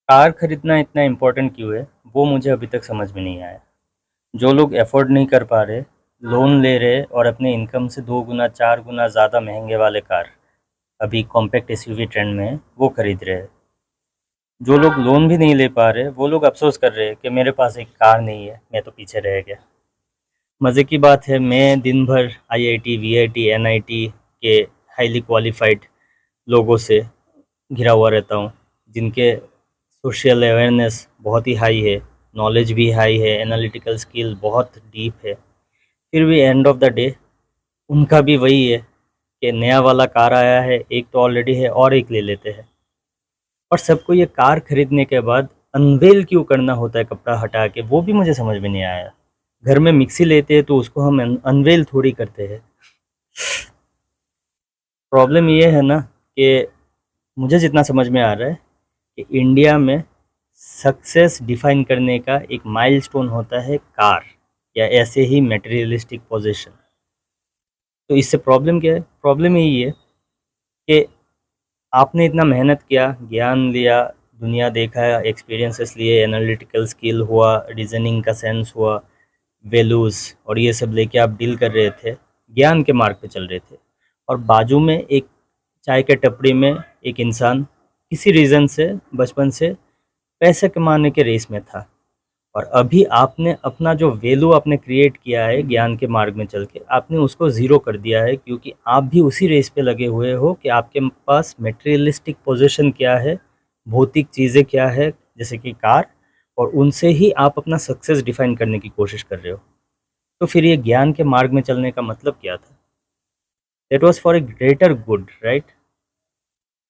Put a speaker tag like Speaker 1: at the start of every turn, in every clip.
Speaker 1: Car खरीदना इतना important क्यों है, वो मुझे अभी तक समझ में नहीं आया। जो लोग अफ़ोर्ड नहीं कर पा रहे, लोन ले रहे और अपने इनकम से 2 गुना 4 गुना ज़्यादा महँगे वाले कार, अभी कॉम्पैक्ट एसयूवी ट्रेंड में है, वो खरीद रहे हैं। जो लोग लोन भी नहीं ले पा रहे, वो लोग अफ़सोस कर रहे हैं कि मेरे पास एक कार नहीं है, मैं तो पीछे रह गया। मज़े की बात है, मैं दिन भर आईआईटी, वीआईटी, एनआईटी के हाईली क्वालिफ़ाइड लोगों से घिरा हुआ रहता हूँ, जिनके सोशल अवेयरनेस बहुत ही हाई है, नॉलेज भी हाई है, एनालिटिकल स्किल बहुत डीप है। फिर भी एंड ऑफ द डे उनका भी वही है कि नया वाला कार आया है, एक तो ऑलरेडी है और एक ले लेते हैं। और सबको ये कार खरीदने के बाद अनवेल क्यों करना होता है कपड़ा हटा के, वो भी मुझे समझ में नहीं आया। घर में मिक्सी लेते हैं तो उसको हम अनवेल थोड़ी करते हैं। प्रॉब्लम ये है ना कि मुझे जितना समझ में आ रहा है कि इंडिया में सक्सेस डिफाइन करने का एक माइलस्टोन होता है कार, या ऐसे ही मटेरियलिस्टिक पोजीशन। तो इससे प्रॉब्लम क्या है? प्रॉब्लम यही है कि आपने इतना मेहनत किया, ज्ञान लिया, दुनिया देखा, एक्सपीरियंसेस लिए, एनालिटिकल स्किल हुआ, रीजनिंग का सेंस हुआ, वैल्यूज़ और ये सब लेके आप डील कर रहे थे, ज्ञान के मार्ग पे चल रहे थे, और बाजू में एक चाय के टपरी में एक इंसान किसी रीज़न से बचपन से पैसे कमाने के रेस में था, और अभी आपने अपना जो वैल्यू आपने क्रिएट किया है ज्ञान के मार्ग में चल के, आपने उसको ज़ीरो कर दिया है, क्योंकि आप भी उसी रेस पे लगे हुए हो कि आपके पास मटेरियलिस्टिक पोजीशन क्या है, भौतिक चीज़ें क्या है, जैसे कि कार, और उनसे ही आप अपना सक्सेस डिफाइन करने की कोशिश कर रहे हो। तो फिर ये ज्ञान के मार्ग में चलने का मतलब क्या था? That was for a greater good, right?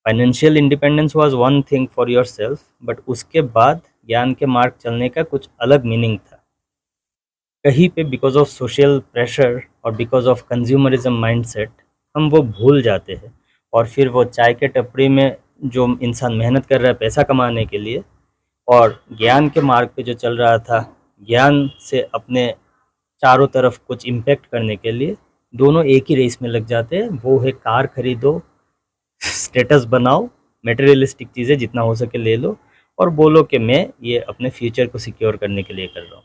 Speaker 1: Financial independence was one thing for yourself, but उसके बाद ज्ञान के मार्ग चलने का कुछ अलग मीनिंग था। कहीं पे बिकॉज ऑफ सोशल प्रेशर और बिकॉज ऑफ कंज्यूमरिज्म माइंडसेट हम वो भूल जाते हैं, और फिर वो चाय के टपरी में जो इंसान मेहनत कर रहा है पैसा कमाने के लिए, और ज्ञान के मार्ग पे जो चल रहा था ज्ञान से अपने चारों तरफ कुछ इम्पैक्ट करने के लिए, दोनों एक ही रेस में लग जाते हैं। वो है कार खरीदो, स्टेटस बनाओ, मटेरियलिस्टिक चीज़ें जितना हो सके ले लो, और बोलो कि मैं ये अपने फ्यूचर को सिक्योर करने के लिए कर रहा हूँ।